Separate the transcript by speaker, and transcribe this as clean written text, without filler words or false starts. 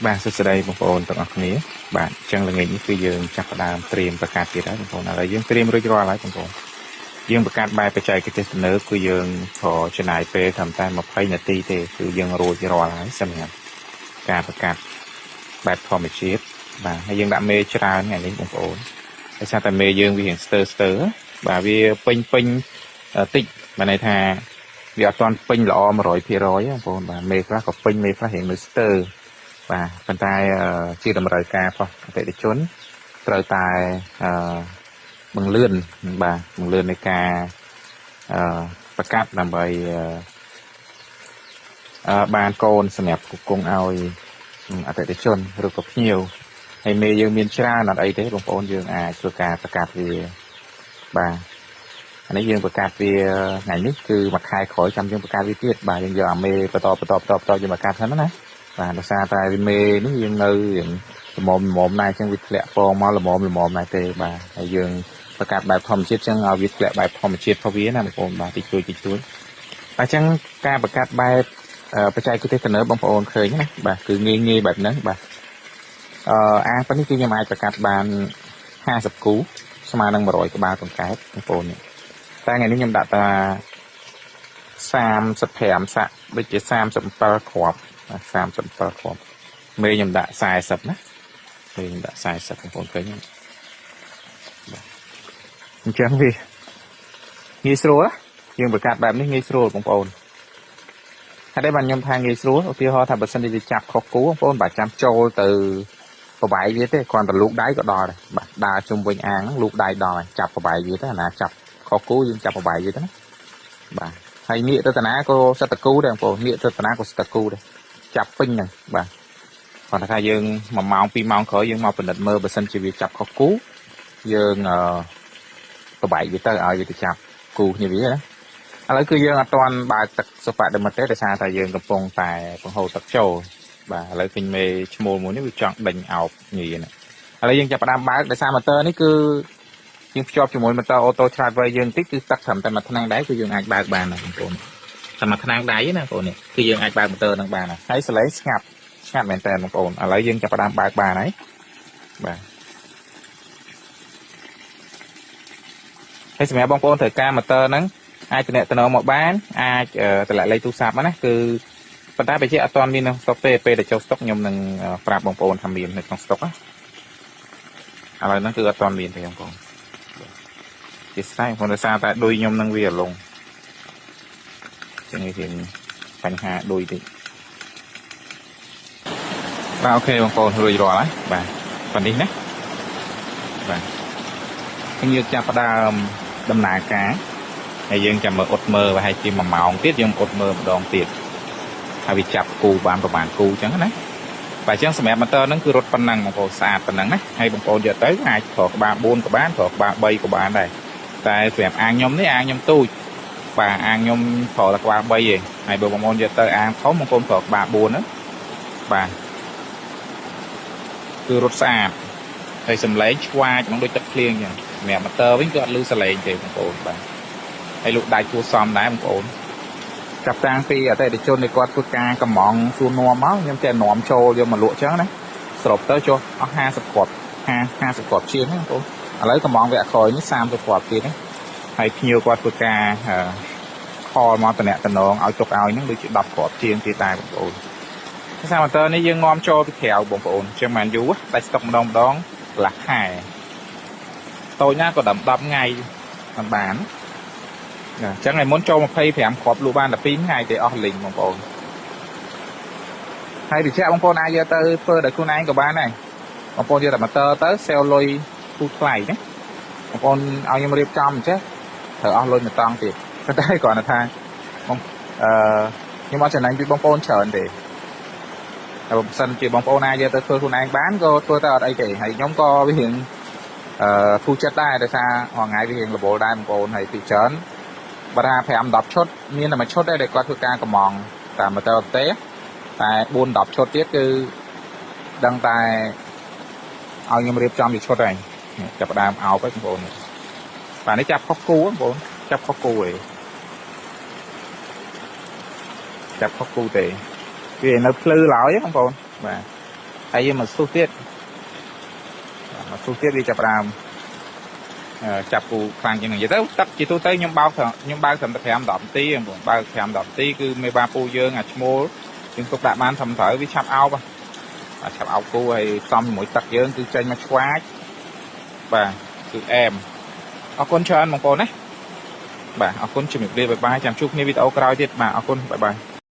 Speaker 1: បាទសួស្តីបងប្អូនទាំងអស់គ្នាបាទអញ្ចឹងល្ងាចនេះគឺយើងចាប់ផ្ដើមត្រៀមបង្កើតទៀតហើយបងប្អូនឥឡូវយើងត្រៀមរួចរាល់ហើយបងប្អូនយើងបង្កើតបែបបច្ចេកទេសទំនើបគឺយើងក៏ចំណាយពេលត្រឹមតែ20នាទីទេគឺយើងរួចរាល់ហើយសម្រាប់ការបង្កើតបែបធម្មជាតិបាទហើយយើងដាក់មេច្រើនថ្ងៃនេះបងប្អូនដោយសារតែមេយើងវារៀងស្ទើបាទវាពេញតិចបានន័យថាវាអត់ទាន់ពេញល្អ100%បងប្អូនបាទមេខ្លះក៏ពេញមេខ្លះរៀងនៅស្ទើបាទប៉ុន្តែជាតម្រូវការរបស់អតិថិជនត្រូវតែបង្លឿនបាទបង្លឿននៃការប្រកាសដើម្បីបានកូនសម្រាប់គង់ឲ្យអតិថិជនឬក៏ភ្ញៀវហើយមេយើងមានច្រើនអត់អីទេបងប្អូនយើងអាចធ្វើការប្រកាសវាបាទអានេះយើងប្រកាសវាថ្ងៃនេះគឺមួយខែក្រោយចាំយើងប្រកាសវាទៀតបាទយើងយកអាមេបន្តយើងប្រកាសហ្នឹងណាបាទដោយសារតែមេនេះយើងនៅល្មមណាស់អញ្ចឹងវាធ្លាក់ពងមកល្មមណាស់ទេបាទហើយយើងប្រកាសបែបធម្មជាតិអញ្ចឹងឲ្យវាធ្លាក់បែបធម្មជាតិរបស់វាណាបងប្អូនបាទតិចតួចអញ្ចឹងការប្រកាសបែបបច្ចេកទេសទំនើបបងប្អូនឃើញណាបាទគឺងាយបែបហ្នឹងបាទអាងប៉ុណ្នេះគឺខ្ញុំអាចប្រកាសបាន50គូស្មើនឹង100ក្បាលកង្កែបបងប្អូនតែថ្ងៃនេះខ្ញុំដាក់តា35សាក់ដូចជា37គ្រាប់37គ្រាប់មេខ្ញុំដាក់40ណាមេខ្ញុំដាក់40បងប្អូនឃើញបាទអញ្ចឹងវាងាយស្រួលយើងប្រកាសបែបនេះងាយស្រួលបងប្អូនហើយបានខ្ញុំថាងាយស្រួលឧទាហរណ៍ថាបើសិនជាវាចាប់ខុសគូបងប្អូនបាទចាំចូលទៅប្របាយវាទេគ្រាន់តែលូកដៃក៏ដល់ដែរបាទដើរជុំវិញអាងហ្នឹងលូកដៃដល់ហើយចាប់ប្របាយវាទៅណាចាប់ខុសគូយើងចាប់ប្របាយវាទៅណាបាទហើយងាកទៅតាណាក៏សិតតគូដែរបងប្អូនងាកទៅតាណាក៏សិតតគូដែរចាប់ពេញហ្នឹងបាទគាត់ថាយើង1ម៉ោង2ម៉ោងក្រោយយើងមកពិនិត្យមើលបើសិនជាវាចាប់ខុសគូយើងប្របាយវាទៅឲ្យវាទៅចាប់គូគ្នាវាណាឥឡូវគឺយើងអត់ទាន់បើកទឹកសុបដិមទេដោយសារតែយើងកំពុងតែបង្ហូរទឹកចូលបាទឥឡូវឃើញមេឈ្មោលមួយនេះវាចង់ដេញអោបញីណាឥឡូវយើងចាប់ផ្ដើមបើកដោយសារម៉ូទ័រនេះគឺយើងភ្ជាប់ជាមួយម៉ូទ័រអូតូឆ្លាតវៃយើងតិចគឺទឹកត្រឹមតែមួយថ្នាំងដៃគឺយើងអាចបើកបានណាបងប្អូនតែមួយថ្នាំងដៃណាបងប្អូននេះគឺយើងអាចបើកម៉ូទ័រនឹងបានហើយសលេងស្ងាត់មែនតើបងប្អូនឥឡូវយើងចាប់ផ្ដើមបើកបានហើយបាទហើយសម្រាប់បងប្អូនត្រូវការម៉ូទ័រហ្នឹងអាចតំណមកបានអាចតម្លាក់លេខទូរស័ព្ទណាគឺប៉ុន្តែបើជាអត់ទាន់មាននៅស្តុកទេពេលដែលចូលស្តុកខ្ញុំនឹងប្រាប់បងប្អូនថាមាននៅក្នុងស្តុកណាឥឡូវហ្នឹងគឺអត់ទាន់មានទេបងប្អូនជាស្អែកព្រោះដោយសារតែដុយខ្ញុំនឹងវាលងចឹងវាបញ្ហាដុយតិចបាទអូខេបងប្អូនរួចរាល់ហើយបាទប៉ុណ្នេះណាបាទខ្ញុំចាប់ផ្ដើមដំណើរការហើយយើងចាំមើលអ៊ុតមើលប្រហែលជា1ម៉ោងទៀតយើងអ៊ុតមើលម្ដងទៀតហើយវាចាប់គូបានប្រហែលគូចឹងណាបាទអញ្ចឹងសម្រាប់ម៉ូទ័រហ្នឹងគឺរត់ប៉ុណ្ណឹងបងប្អូនស្អាតប៉ុណ្ណឹងណាហើយបងប្អូនយកទៅអាចប្រើក្បាល4ក៏បានប្រើក្បាល3ក៏បានដែរតែសម្រាប់អាងខ្ញុំនេះអាងខ្ញុំទូចបាទអាងខ្ញុំប្រើតែក្បាល3ឯងហើយបើបងប្អូនយកទៅអាងធំបងប្អូនប្រើក្បាល4ហ្នឹងបាទគឺរត់ស្អាតហើយសំឡេងឆ្វាចដូចទឹកភ្លៀងចឹងសម្រាប់ម៉ូទ័រវិញគឺអត់ឮសំឡេងទេបងប្អូនបាទហើយលោកដៃគួរសមដែរបងប្អូនចាប់តាំងពីអតិថិជននៃគាត់ធ្វើការកំងសួរនាំមកខ្ញុំតែនាំចូលយកមកលក់ចឹងណាសរុបទៅចុះអស់50គ្រាប់50គ្រាប់ជាងហ្នឹងបងប្អូនឥឡូវកំងវគ្គក្រោយនេះ30គ្រាប់ទៀតណាហើយភ្ញៀវគាត់ធ្វើការខលមកតំណឲ្យទុកឲ្យហ្នឹងដូចជា10គ្រាប់ជាងទៀតដែរបងប្អូនភាសាម៉ូទ័រនេះយើងនាំចូលពីក្រៅបងប្អូនចឹងមិនយូរតែស្តុកម្ដងកន្លះខែតូចណាក៏10ថ្ងៃបានអញ្ចឹងឲ្យមុនចូល25គ្រាប់លក់បានតែ2ថ្ងៃទេអស់លីងបងប្អូនហើយវិជ្ជាបងប្អូនអាចយកទៅធ្វើដោយខ្លួនឯងក៏បានដែរបងប្អូនយកតែម៉ូទ័រទៅសេលលុយទូថ្លៃណាបងប្អូនឲ្យខ្ញុំរៀបចំអញ្ចឹងត្រូវអស់លុយមួយតង់ទៀតប៉ុន្តែគ្រាន់តែថាខ្ញុំអត់ចំណេញពីបងប្អូនច្រើនទេតែបើសិនជាបងប្អូនអាចយកទៅធ្វើខ្លួនឯងបានក៏ធ្វើទៅអត់អីទេហើយខ្ញុំក៏វារៀងធូរចិត្តដែរដោយសារមួយថ្ងៃវារៀងរវល់ដែរបងប្អូនហើយពីច្រើនបើថា5 10ឈុតមានតែមួយឈុតដែរដែលគាត់ធ្វើការកំងតាមម៉ូទ័រទេតែ4 10ឈុតទៀតគឺដឹងតែឲ្យខ្ញុំរៀបចំជាឈុតហើយចាប់ផ្ដើមអោបហើយបងប្អូនបាទនេះចាប់ខុសគូបងប្អូនចាប់ខុសគូឯងចាប់ខុសគូទេវានៅភ្លឺឡើយបងប្អូនបាទ ហើយយើងមកស៊ូទៀតវាចាប់ដើមចាប់គូខ្លាំងជាងនេះទៅទឹកជាទូទៅខ្ញុំបើកត្រឹមតែ5 10នាទីបងបើក5 10នាទីគឺមេបាពូយើងអាឈ្មោលយើងទុកដាក់បានត្រឹមត្រូវវាឆាប់អោបឆាប់អោបគូហើយផ្សំជាមួយទឹកយើងគឺចេញមកឆ្វាចបាទគឺអែមអរគុណច្រើនបងប្អូនណាបាទអរគុណជំរាបលាបាយបាយចាំជួបគ្នាវីដេអូក្រោយទៀតបាទអរគុណបាយបាយ